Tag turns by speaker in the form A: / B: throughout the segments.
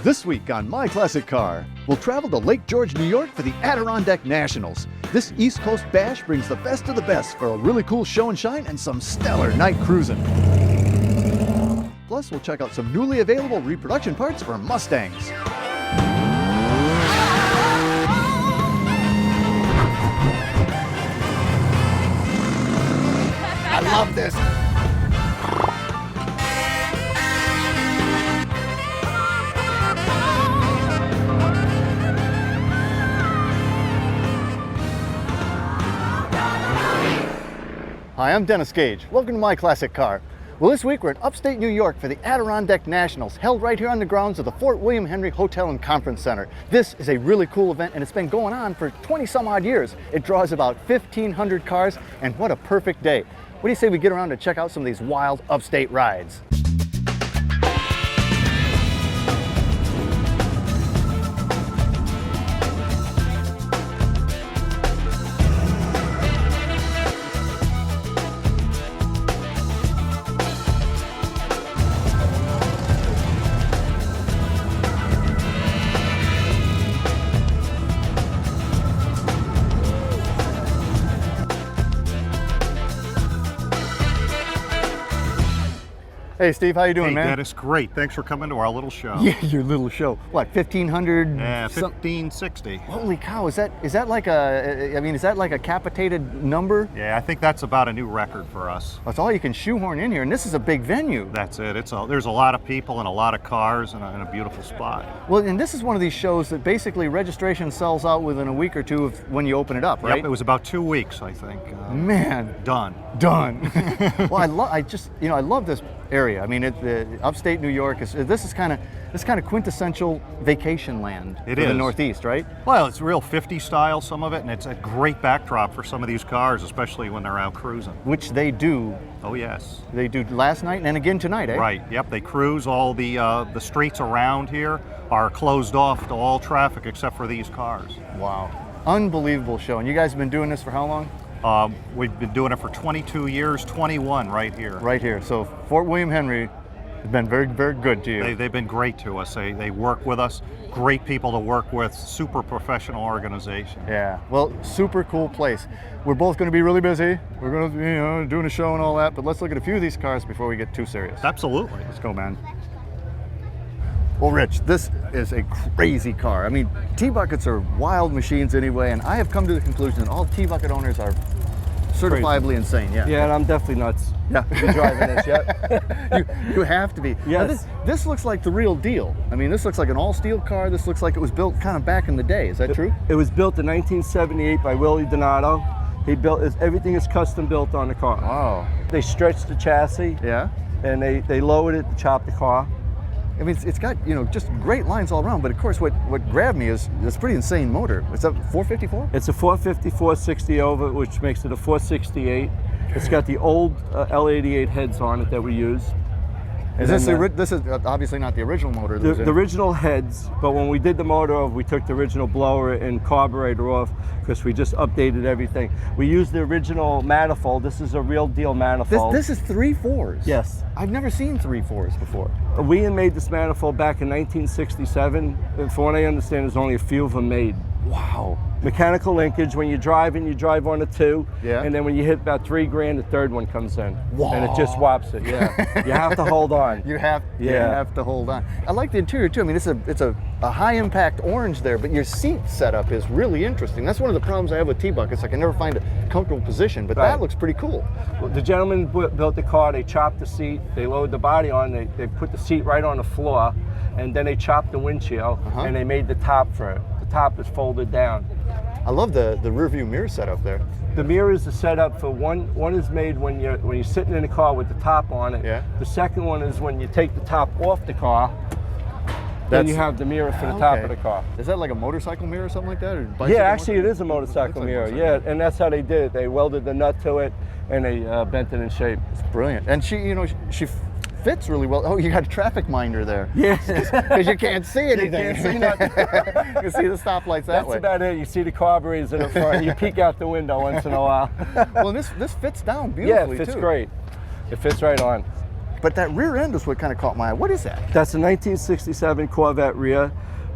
A: This week on My Classic Car, we'll travel to Lake George, New York for the Adirondack Nationals. This East Coast bash brings the best of the best for a really cool show and shine and some stellar night cruising. Plus, we'll check out some newly available reproduction parts for Mustangs. I love this. Hi, I'm Dennis Gage. Welcome to My Classic Car. Well, this week we're in upstate New York for the Adirondack Nationals, held right here on the grounds of the Fort William Henry Hotel and Conference Center. This is a really cool event, and it's been going on for 20 some odd years. It draws about 1,500 cars, and what a perfect day. What do you say we get around to check out some of these wild upstate rides? Hey Steve, how you doing, man?
B: Hey Dennis, great. Thanks for coming to our little show.
A: Yeah, your little show. What, 1,500?
B: Yeah, 1,560.
A: Holy cow! Is that like a? I mean, is that like a capitated number?
B: Yeah, I think that's about a new record for us.
A: That's all you can shoehorn in here, and this is a big venue.
B: That's it. There's a lot of people and a lot of cars and a beautiful spot.
A: Well, and this is one of these shows that basically registration sells out within a week or two of when you open it up, right?
B: Yep, it was about 2 weeks, I think.
A: Man,
B: done.
A: Well, I love this area. I mean, the upstate New York this is kind of quintessential vacation land for the Northeast, right?
B: Well, it's real 50 style, some of it, and it's a great backdrop for some of these cars, especially when they're out cruising.
A: Which they do.
B: Oh yes.
A: They do last night and again tonight, eh?
B: Right. Yep. They cruise. All the streets around here are closed off to all traffic except for these cars.
A: Wow. Unbelievable show. And you guys have been doing this for how long?
B: We've been doing it for 22 years, 21 right here.
A: Right here. So Fort William Henry has been very, very good to you.
B: They've been great to us. They work with us. Great people to work with. Super professional organization.
A: Yeah. Well, super cool place. We're both going to be really busy. We're going to be doing a show and all that. But let's look at a few of these cars before we get too serious.
B: Absolutely.
A: Let's go, man. Well, Rich, this is a crazy car. I mean, T-Buckets are wild machines anyway, and I have come to the conclusion that all T-Bucket owners are certifiably insane. Yeah.
C: Yeah, and I'm definitely nuts.
A: Yeah.
C: To be driving this, yeah.
A: you have to be.
C: Yes.
A: Now this looks like the real deal. I mean, this looks like an all-steel car. This looks like it was built kind of back in the day. Is that true?
C: It was built in 1978 by Willie Donato. He built everything is custom built on the car.
A: Wow.
C: They stretched the chassis.
A: Yeah.
C: And they lowered it to chop the car.
A: I mean, it's got, just great lines all around, but of course what grabbed me is this pretty insane motor. It's a 454?
C: It's a 450, 460 over, which makes it a 468. It's got the old L88 heads on it that we use.
A: This is obviously not the original motor.
C: The original heads, but when we did the motor off, we took the original blower and carburetor off because we just updated everything. We used the original manifold. This is a real deal manifold.
A: This is 3.4s?
C: Yes.
A: I've never seen 3.4s before.
C: We made this manifold back in 1967. And from what I understand, there's only a few of them made.
A: Wow.
C: Mechanical linkage. When you're driving, you drive on a 2.
A: Yeah.
C: And then when you hit about $3,000, the third one comes in.
A: Wow.
C: And it just swaps it. Yeah. You have to hold on.
A: You have to hold on. I like the interior too. I mean, it's a high impact orange there, but your seat setup is really interesting. That's one of the problems I have with T-Buckets. I can never find a comfortable position, but that looks pretty cool.
C: Well, the gentleman built the car. They chopped the seat. They lowered the body on. They put the seat right on the floor, and then they chopped the windshield, and they made the top for it. The top is folded down.
A: I love the rear view mirror setup there.
C: The mirrors are set up for one is made when you're sitting in the car with the top on it.
A: Yeah.
C: The second one is when you take the top off the car. Then you have the mirror for the top of the car.
A: Is that like a motorcycle mirror or something like that? Or
C: yeah, actually it is a motorcycle mirror. Yeah, and that's how they did it. They welded the nut to it and they bent it in shape.
A: It's brilliant. And she fits really well. Oh, you got a traffic minder there.
C: Yes.
A: Because you can't see anything.
C: You can't see nothing.
A: You can see the stoplights that way.
C: That's about it. You see the carburetors in the front. You peek out the window once in a while.
A: Well, this fits down beautifully,
C: too. Yeah, it fits
A: too.
C: great. It fits right on.
A: But that rear end is what kind of caught my eye. What is that?
C: That's a 1967 Corvette rear.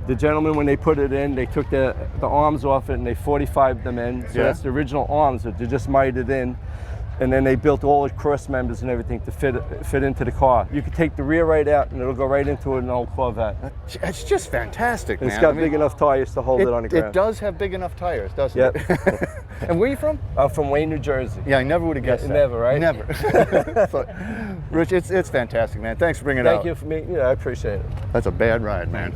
C: The gentleman, when they put it in, they took the arms off it and they 45'd them in. So that's the original arms that they just mitered in. And then they built all the cross members and everything to fit into the car. You can take the rear right out and it'll go right into an old Corvette.
A: It's just fantastic, man.
C: It's got big enough tires to hold it on the ground.
A: It does have big enough tires, doesn't
C: Yep.
A: it? And where are you from?
C: I'm from Wayne, New Jersey.
A: Yeah, I never would have guessed that.
C: Never, right?
A: Never. So, Rich, it's fantastic, man. Thanks for bringing it out.
C: Thank you for me. Yeah, I appreciate it.
A: That's a bad ride, man.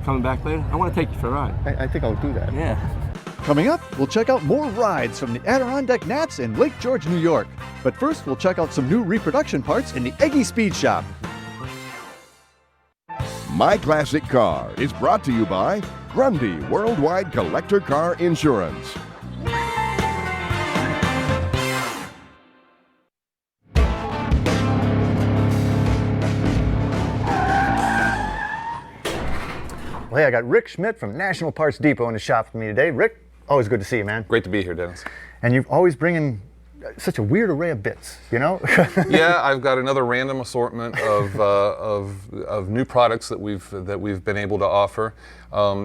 C: Coming back later? I want to take you for a ride.
A: I think I'll do that.
C: Yeah.
A: Coming up, we'll check out more rides from the Adirondack Nats in Lake George, New York. But first, we'll check out some new reproduction parts in the Egge Speed Shop.
D: My Classic Car is brought to you by Grundy Worldwide Collector Car Insurance.
A: Well, hey, I got Rick Schmidt from National Parts Depot in the shop with me today. Rick, always good to see you, man.
E: Great to be here, Dennis.
A: And you're always bringing such a weird array of bits, you know?
E: Yeah, I've got another random assortment of new products that we've been able to offer.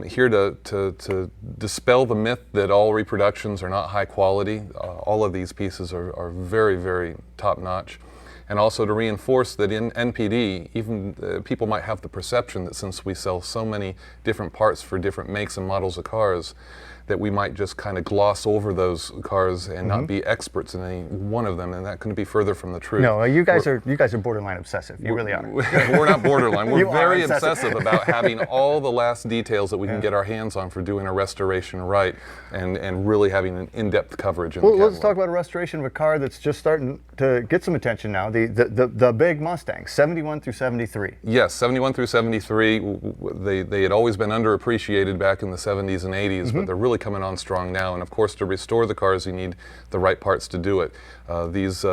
E: Here to dispel the myth that all reproductions are not high quality. All of these pieces are very, very top notch. And also to reinforce that in NPD, even people might have the perception that since we sell so many different parts for different makes and models of cars, that we might just kind of gloss over those cars and not be experts in any one of them, and that couldn't be further from the truth.
A: No, you guys are borderline obsessive. You really are.
E: We're not borderline. We're
A: You are
E: very
A: obsessive.
E: obsessive about having all the last details that we can get our hands on for doing a restoration right, and really having an in-depth coverage. In
A: Well,
E: the
A: let's
E: catalog.
A: talk about a restoration of a car that's just starting to get some attention now. The big Mustang, 71 through 73.
E: Yes, 71 through 73, they had always been underappreciated back in the 70s and 80s, but they're really coming on strong now. And of course, to restore the cars, you need the right parts to do it. These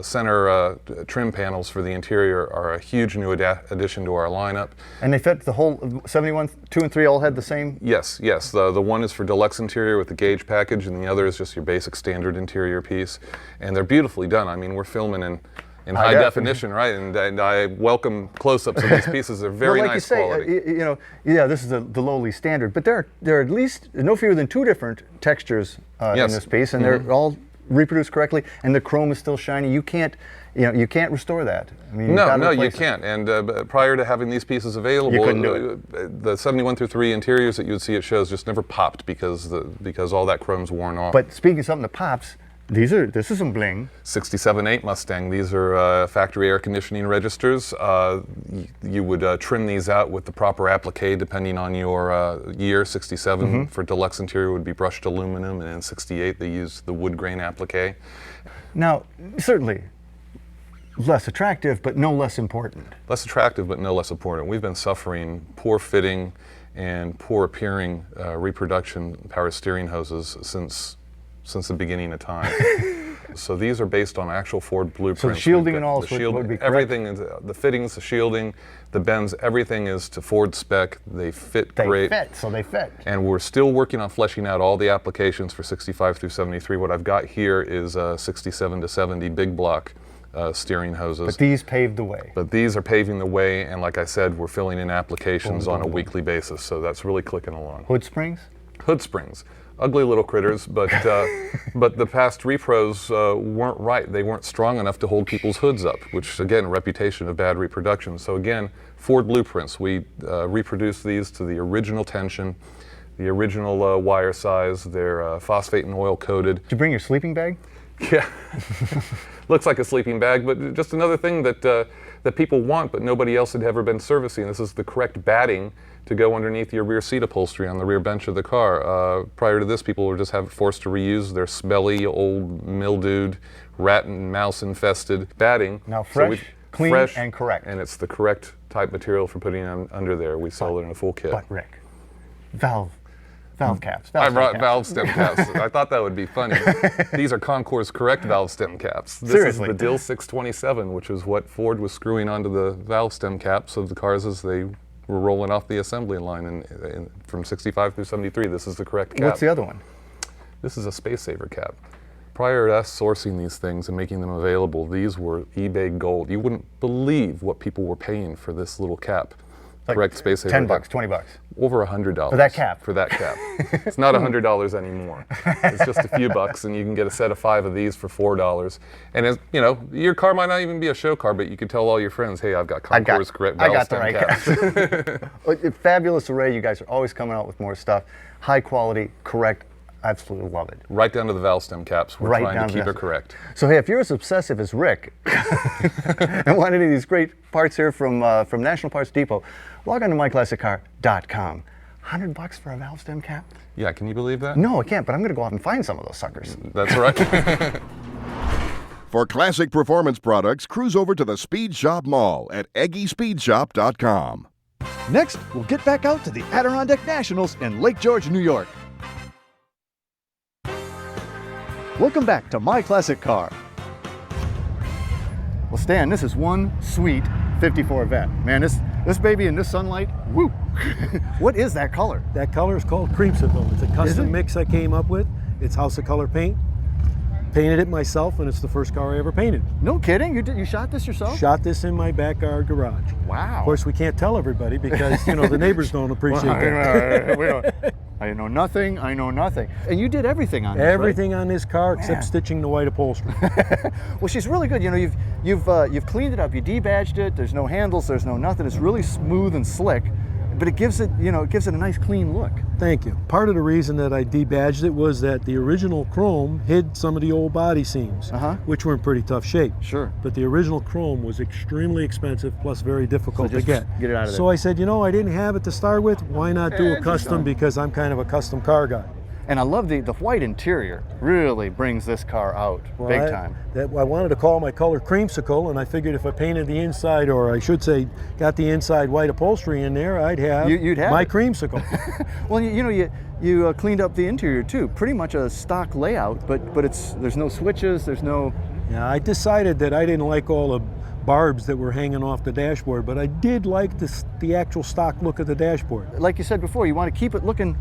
E: center trim panels for the interior are a huge new addition to our lineup.
A: And they fit the whole 71, 2 and 3 all had the same?
E: Yes, yes. The one is for deluxe interior with the Gage package, and the other is just your basic standard interior piece. And they're beautifully done. I mean, we're filming in high definition, right? And I welcome close-ups of these pieces. They're very
A: well, like
E: nice
A: you say,
E: quality.
A: Yeah, this is the lowly standard, but there are at least no fewer than 2 different textures in
E: Yes.
A: this piece, and they're all reproduced correctly, and the chrome is still shiny. You can't restore that. I mean,
E: No, you can't. And prior to having these pieces available,
A: You couldn't do
E: the 71 through 3 interiors that you would see at shows just never popped because all that chrome's worn off.
A: But speaking of something that pops, this is some bling.
E: 67.8 Mustang. These are factory air conditioning registers. You would trim these out with the proper applique depending on your year. 67 for deluxe interior would be brushed aluminum, and in 68 they use the wood grain applique.
A: Now, certainly less attractive, but no less important.
E: Less attractive, but no less important. We've been suffering poor fitting and poor appearing reproduction power steering hoses since the beginning of time. So these are based on actual Ford blueprints.
A: So the shielding
E: We've
A: and
E: got
A: all
E: the
A: would be correct?
E: everything is the fittings, the shielding, the bends, everything is to Ford spec. They fit great.
A: They fit.
E: And we're still working on fleshing out all the applications for 65 through 73. What I've got here is 67 to 70 big block steering hoses.
A: But these paved the way.
E: But these are paving the way, and like I said, we're filling in applications on a weekly basis, so that's really clicking along.
A: Hood springs?
E: Hood springs. Ugly little critters, but but the past repros weren't right. They weren't strong enough to hold people's hoods up, which again, a reputation of bad reproduction. So again, Ford blueprints. We reproduced these to the original tension, the original wire size. They're phosphate and oil coated.
A: Did you bring your sleeping bag?
E: Yeah, looks like a sleeping bag, but just another thing that that people want, but nobody else had ever been servicing. This is the correct batting to go underneath your rear seat upholstery on the rear bench of the car. Prior to this, people were just forced to reuse their smelly, old, mildewed, rat and mouse infested batting.
A: Now fresh, clean,
E: fresh,
A: and correct.
E: And it's the correct type material for putting them under there. We sell it in a full kit.
A: But Rick, valve caps.
E: I brought valve stem caps. I thought that would be funny. These are Concours Correct valve stem caps. This
A: Seriously.
E: is the Dill 627, which is what Ford was screwing onto the valve stem caps of the cars as they were rolling off the assembly line from 65 through 73. This is the correct cap.
A: What's the other one?
E: This is a Space Saver cap. Prior to us sourcing these things and making them available, these were eBay gold. You wouldn't believe what people were paying for this little cap.
A: Like
E: Correct space saver.
A: 10 bucks, 20 bucks.
E: Over $100.
A: For that cap?
E: For that cap. It's not $100 anymore. It's just a few bucks, and you can get a set of 5 of these for $4. And as, you know, your car might not even be a show car, but you could tell all your friends, hey, I've got Concours correct
A: I got the
E: valve
A: right
E: stem caps.
A: cap. Fabulous array. You guys are always coming out with more stuff. High quality, correct. Absolutely love it.
E: Right down to the valve stem caps. We're
A: Right
E: trying
A: down
E: to
A: to
E: keep
A: that.
E: it correct.
A: So hey, if you're as obsessive as Rick and want any of these great parts here from National Parts Depot, log on to myclassiccar.com. $100 for a valve stem cap?
E: Yeah, can you believe that?
A: No, I can't, but I'm going to go out and find some of those suckers.
E: That's right.
D: For classic performance products, cruise over to the Speed Shop Mall at EggeSpeedShop.com.
A: Next, we'll get back out to the Adirondack Nationals in Lake George, New York. Welcome back to My Classic Car. Well, Stan, this is one sweet 54 Vet. Man, this baby in this sunlight, woo! What is that color?
F: That color is called creamsicle. It's a
A: Is it?
F: custom mix I came up with. It's House of Color paint. Painted it myself, and it's the first car I ever painted.
A: No kidding? You shot this yourself?
F: Shot this in my backyard garage.
A: Wow.
F: Of course, we can't tell everybody because, you know, the neighbors don't appreciate that.
A: I know nothing. And you did everything on this, right?
F: Everything on this car except stitching the white upholstery.
A: Well, she's really good. You know, you've cleaned it up. You debadged it. There's no handles. There's no nothing. It's really smooth and slick, but it gives it a nice clean look.
F: Thank you. Part of the reason that I debadged it was that the original chrome hid some of the old body seams, which were in pretty tough shape.
A: Sure.
F: But the original chrome was extremely expensive, plus very difficult
A: So
F: to
A: just
F: get.
A: get it out of there.
F: So I said, you know, I didn't have it to start with. Why not do a custom? Because I'm kind of a custom car guy.
A: And I love the white interior. Really brings this car out big time.
F: I wanted to call my color creamsicle, and I figured if I painted the inside, or I should say, got the inside white upholstery in there, I'd have,
A: You'd have
F: my
A: it.
F: creamsicle.
A: Well, you cleaned up the interior too. Pretty much a stock layout, but there's no switches. There's no.
F: Yeah, I decided that I didn't like all the barbs that were hanging off the dashboard, but I did like the actual stock look of the dashboard.
A: Like you said before, you want to keep it looking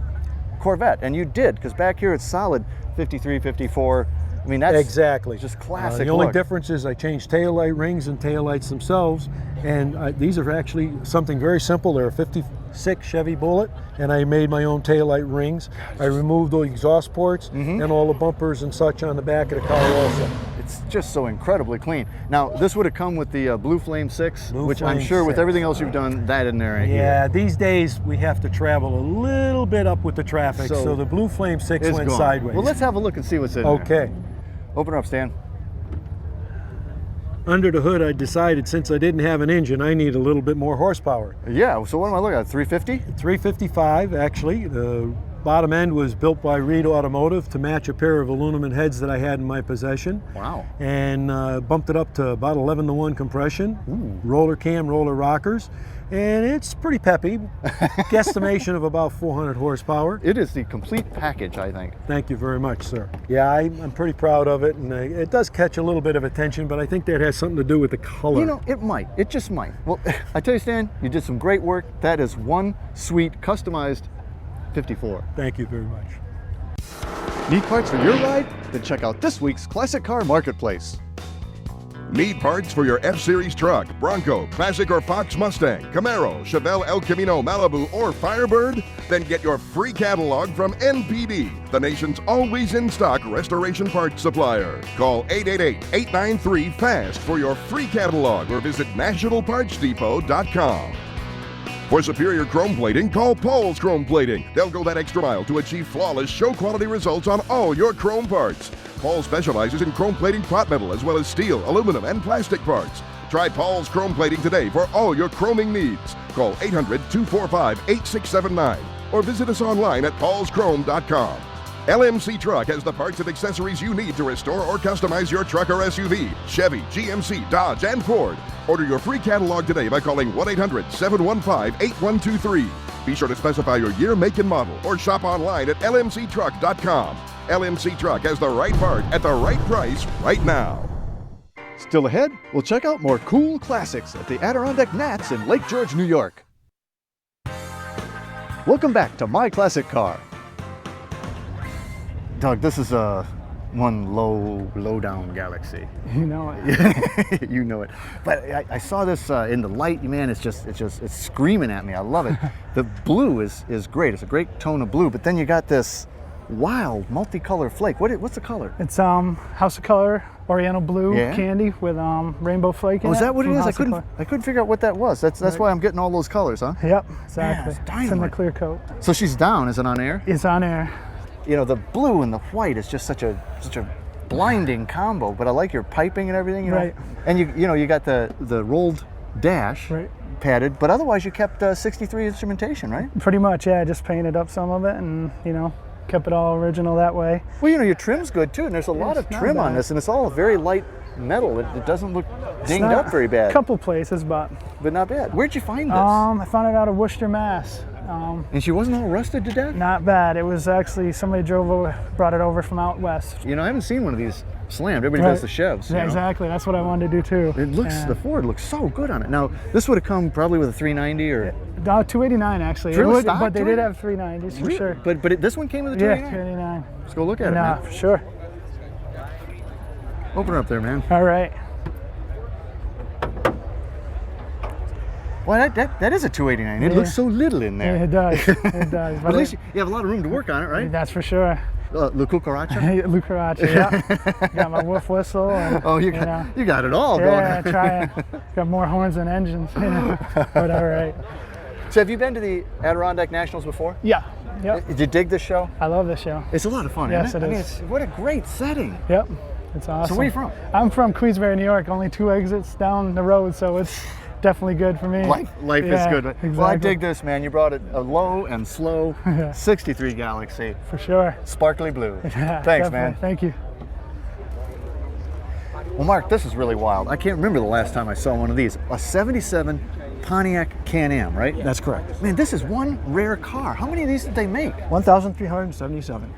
A: Corvette, and you did, because back here it's solid 53, 54. I mean, that's
F: exactly
A: just classic
F: The only
A: look.
F: difference is I changed taillight rings and taillights themselves, and these are actually something very simple. They're a 56 Chevy Bullet, and I made my own taillight rings. I removed the exhaust ports and all the bumpers and such on the back of the car also.
A: It's just so incredibly clean. Now, this would have come with the Blue Flame 6,
F: Blue
A: which I'm
F: Flame
A: sure with
F: 6.
A: everything else you've done, that in there ain't
F: Yeah,
A: here.
F: these days we have to travel a little bit up with the traffic, so the Blue Flame 6
A: It's
F: went
A: gone.
F: sideways.
A: Well, let's have a look and see what's in there.
F: Okay.
A: Open her up, Stan.
F: Under the hood, I decided since I didn't have an engine, I need a little bit more horsepower.
A: Yeah, so what am I looking at, 350?
F: 355, actually. The bottom end was built by Reed Automotive to match a pair of aluminum heads that I had in my possession.
A: Wow.
F: And bumped it up to about 11-to-1 compression, roller cam, roller rockers, and it's pretty peppy. Guesstimation of about 400 horsepower.
A: It is the complete package, I think.
F: Thank you very much, sir. Yeah, I'm pretty proud of it, and it does catch a little bit of attention, but I think that has something to do with the color.
A: You know, it might. It just might. Well, I tell you, Stan, you did some great work. That is one sweet, customized 54.
F: Thank you very much.
A: Need parts for your ride? Then check out this week's Classic Car Marketplace.
D: Need parts for your F-Series truck, Bronco, Classic or Fox Mustang, Camaro, Chevelle El Camino, Malibu, or Firebird? Then get your free catalog from NPD, the nation's always in stock restoration parts supplier. Call 888-893-FAST for your free catalog or visit nationalpartsdepot.com. For superior chrome plating, call Paul's Chrome Plating. They'll go that extra mile to achieve flawless show quality results on all your chrome parts. Paul specializes in chrome plating pot metal as well as steel, aluminum, and plastic parts. Try Paul's Chrome Plating today for all your chroming needs. Call 800-245-8679 or visit us online at paulschrome.com. LMC Truck has the parts and accessories you need to restore or customize your truck or SUV, Chevy, GMC, Dodge, and Ford. Order your free catalog today by calling 1-800-715-8123. Be sure to specify your year, make, and model or shop online at lmctruck.com. LMC Truck has the right part at the right price right now.
A: Still ahead, we'll check out more cool classics at the Adirondack Nats in Lake George, New York. Welcome back to My Classic Car. Doug, this is one low down Galaxy.
G: You know it.
A: You know it. But I saw this in the light, man. It's screaming at me. I love it. The blue is great. It's a great tone of blue. But then you got this wild multicolor flake. What's the color?
G: It's House of Color Oriental Blue
A: Yeah?
G: candy with rainbow flake in it.
A: Oh, is that what it
G: from
A: is? I
G: House of
A: couldn't figure out what that was. That's why I'm getting all those colors, huh?
G: Color. Yep, exactly.
A: it's
G: It's in the
A: dynamite.
G: clear coat.
A: So she's down. Is it on air?
G: It's on air.
A: You know, the blue and the white is just such a blinding combo. But I like your piping and everything. You know?
G: Right.
A: And you got the rolled dash
G: Right.
A: padded, but otherwise you kept 63 instrumentation, right?
G: Pretty much, yeah. I just painted up some of it and, kept it all original that way.
A: Well, your trim's good too, and there's a lot of
G: it's not
A: trim on
G: bad.
A: this, and it's all very light metal. It doesn't look
G: It's
A: dinged
G: not-
A: up very bad,
G: A couple places, but
A: but not bad. Where'd you find this?
G: I found it out of Worcester, Mass.
A: And she wasn't all rusted to death?
G: Not bad. It was actually somebody brought it over from out west.
A: You know, I haven't seen one of these slammed. Everybody does the Chevs.
G: Yeah, exactly. That's what I wanted to do too.
A: It looks,
G: Yeah.
A: the Ford looks so good on it. Now, this would have come probably with a 390 or...
G: 289 actually.
A: True
G: It would-
A: stock,
G: but they did
A: 289?
G: have 390s for sure.
A: But this one came with a
G: Yeah,
A: 289?
G: 289.
A: Let's go look at it,
G: Nah,
A: man.
G: for sure.
A: Open her up there, man.
G: All right.
A: Well, that is a 289. It
G: Yeah.
A: looks so little in there.
G: Yeah, it does. It does.
A: But at least you have a lot of room to work on it, right?
G: That's for sure.
A: La Cucaracha?
G: Hey, Lucaracha, yeah. Got my woof whistle. And,
A: Oh, you got it all
G: yeah,
A: going.
G: trying. Got more horns than engines. But all right.
A: So have you been to the Adirondack Nationals before?
G: Yeah. Yep.
A: Did you dig this show?
G: I love this show.
A: It's a lot of fun,
G: Yes,
A: isn't it?
G: it
A: I mean,
G: is.
A: what a great setting.
G: Yep. It's awesome.
A: So where are you from?
G: I'm from Queensbury, New York. Only 2 exits down the road, so it's definitely good for me.
A: Life is
G: Yeah,
A: good.
G: Exactly.
A: Well, I dig this, man. You brought it a low and slow
G: Yeah.
A: 63 Galaxy,
G: For sure.
A: sparkly blue.
G: Yeah,
A: Thanks,
G: definitely.
A: man.
G: Thank you.
A: Well, Mark, this is really wild. I can't remember the last time I saw one of these. A 77 Pontiac Can-Am, right?
H: That's correct.
A: Man, this is one rare car. How many of these did they make?
H: 1,377.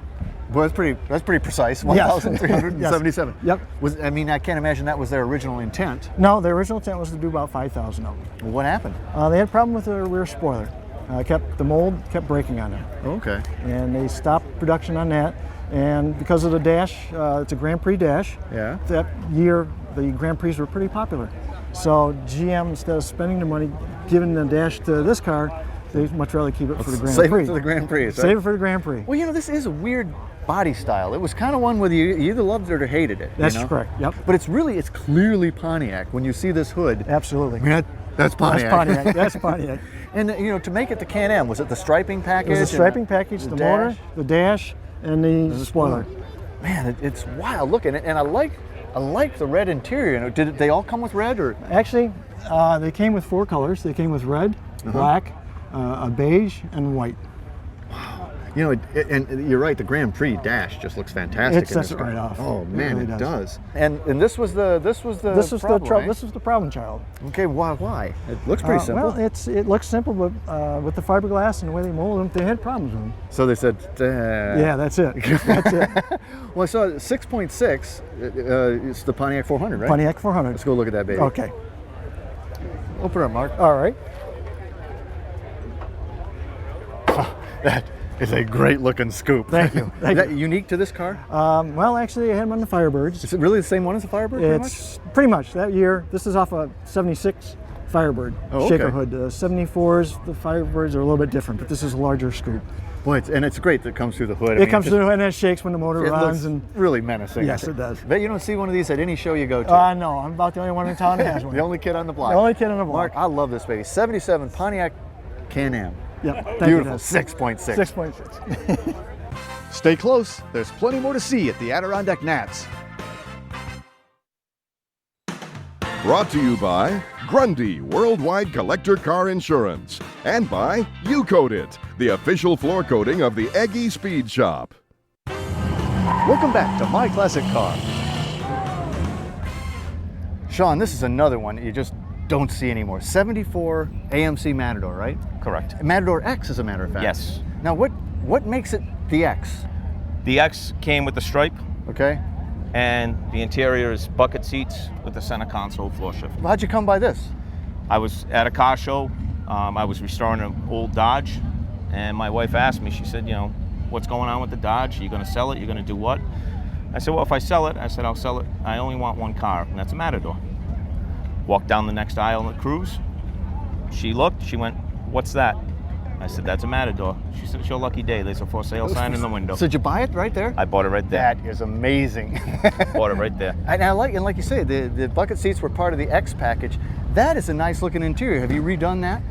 A: Boy, that's pretty precise.
H: Yes.
A: 1,377.
H: Yep.
A: I can't imagine that was their original intent.
H: No, the original intent was to do about 5,000 of them.
A: What happened?
H: They had a problem with the rear spoiler. The mold kept breaking on it,
A: Okay.
H: and they stopped production on that. And because of the dash, it's a Grand Prix dash.
A: Yeah.
H: That year, the Grand Prix were pretty popular. So GM, instead of spending the money giving the dash to this car, they'd much rather keep it for the Grand
A: Save
H: Prix.
A: it for the Grand Prix. Right?
H: Save it for the Grand Prix.
A: Well, this is a weird body style. It was kind of one where you either loved it or hated it.
H: That's correct. Yep.
A: But it's clearly Pontiac when you see this hood.
H: Absolutely.
A: I mean, that's Pontiac.
H: That's Pontiac. That's Pontiac.
A: And to make it the Can-Am, was it the striping package?
H: It was the striping package, the motor,
A: dash?
H: the dash, and the spoiler.
A: Man, it's wild looking, and I like the red interior. Did they all come with red, or?
H: Actually, they came with 4 colors. They came with red, black, a beige, and white.
A: And you're right. The Grand Prix dash just looks fantastic.
H: It sets it right off.
A: Oh
H: It
A: man,
H: really
A: it
H: does.
A: does. And this was the problem, right?
H: This was the problem child.
A: Okay, why? It looks pretty simple.
H: Well, it looks simple, but with the fiberglass and the way they mold them, they had problems with them.
A: So they said,
H: Yeah, that's it. That's it.
A: Well, I saw 6.6. It's the Pontiac 400, right?
H: Pontiac 400.
A: Let's go look at that baby.
H: Okay.
A: Open it up, Mark.
H: All right.
A: That is a great looking scoop.
H: Thank you.
A: Is that unique to this car?
H: Well, actually, I had them on the Firebirds.
A: Is it really the same one as the Firebird? Pretty much?
H: It's pretty much that year. This is off a 76 Firebird shaker hood. 74s, the Firebirds are a little bit different, but this is a larger scoop.
A: Boy, and it's great that it comes through the hood.
H: It comes through the hood and it shakes when the motor
A: It
H: runs.
A: looks
H: And
A: really menacing.
H: Yes, it does.
A: Bet you don't see one of these at any show you go to.
H: no, I'm about the only one in town that has one.
A: The only kid on the block.
H: The only kid on the
A: Mark,
H: block.
A: I love this baby. 77 Pontiac Can-Am.
H: Yep. Thank
A: Beautiful.
H: you,
A: 6.6.
H: 6.6.
A: Stay close. There's plenty more to see at the Adirondack Nats.
D: Brought to you by Grundy Worldwide Collector Car Insurance and by U-Coat It, the official floor coating of the Egge Speed Shop.
A: Welcome back to My Classic Car. Sean, this is another one that you just don't see anymore. 74 AMC Matador, right?
I: Correct.
A: Matador X, as a matter of fact.
I: Yes.
A: Now, what makes it the X?
I: The X came with the stripe,
A: Okay.
I: and the interior is bucket seats with the center console floor shift.
A: Well, how'd you come by this?
I: I was at a car show. I was restoring an old Dodge, and my wife asked me, she said, what's going on with the Dodge? Are you going to sell it? You're going to do what? I said, well, if I sell it, I said, I'll sell it. I only want one car, and that's a Matador. Walked down the next aisle in the cruise. She looked, she went, what's that? I said, that's a Matador. She said, it's your lucky day. There's a for sale sign in the window.
A: So did you buy it right there?
I: I bought it right there.
A: That is amazing.
I: Bought it right there.
A: And like you say, the bucket seats were part of the X package. That is a nice looking interior. Have you redone that?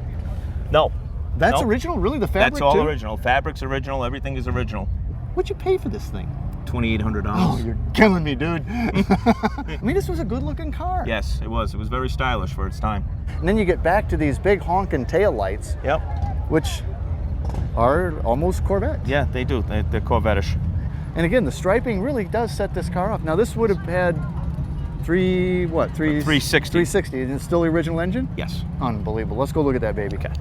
I: No.
A: That's
I: No.
A: original? Really? The fabric
I: That's all
A: too?
I: original. Fabric's original. Everything is original.
A: What'd you pay for this thing?
I: $2,800.
A: Oh, you're killing me, dude. I mean, this was a good looking car.
I: Yes, it was. It was very stylish for its time.
A: And then you get back to these big honking tail lights,
I: Yep.
A: which are almost Corvettes.
I: Yeah, they do. They're Corvette-ish.
A: And again, the striping really does set this car off. Now, this would have had 360. 360, and it's still the original engine?
I: Yes.
A: Unbelievable. Let's go look at that baby.
I: Okay.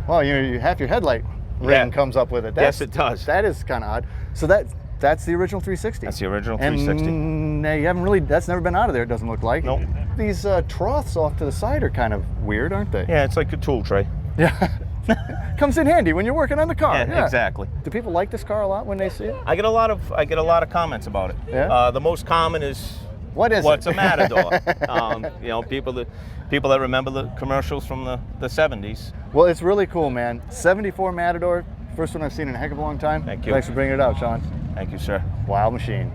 A: Well, half your headlight ring comes up with it.
I: Yes, it does.
A: That is kind of odd. So that's the original 360.
I: That's the original 360.
A: And you haven't really, that's never been out of there, it doesn't look like.
I: Nope.
A: These troughs off to the side are kind of weird, aren't they?
I: Yeah, it's like a tool tray.
A: Yeah. Comes in handy when you're working on the car.
I: Yeah, exactly.
A: Do people like this car a lot when they see it?
I: I get a lot of comments about it.
A: Yeah?
I: The most common is
A: What's
I: a Matador? People that remember the commercials from the 70s.
A: Well, it's really cool, man. 74 Matador, first one I've seen in a heck of a long time.
I: Thank you.
A: Thanks for bringing it out, Sean.
I: Thank you, sir.
A: Wild machine.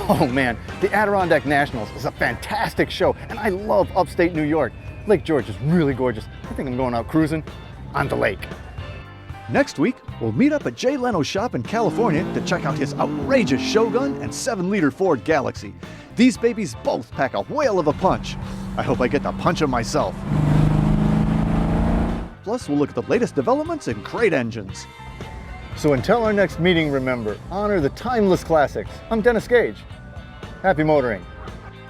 A: Oh man, the Adirondack Nationals is a fantastic show, and I love upstate New York. Lake George is really gorgeous. I think I'm going out cruising on the lake. Next week, we'll meet up at Jay Leno's shop in California to check out his outrageous Shogun and 7-liter Ford Galaxy. These babies both pack a whale of a punch. I hope I get to punch them myself. Plus, we'll look at the latest developments in crate engines. So until our next meeting, remember, honor the timeless classics. I'm Dennis Gage. Happy motoring.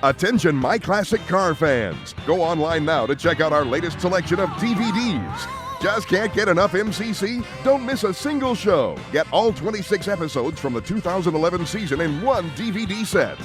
D: Attention, My Classic Car fans. Go online now to check out our latest selection of DVDs. Just can't get enough MCC? Don't miss a single show. Get all 26 episodes from the 2011 season in one DVD set.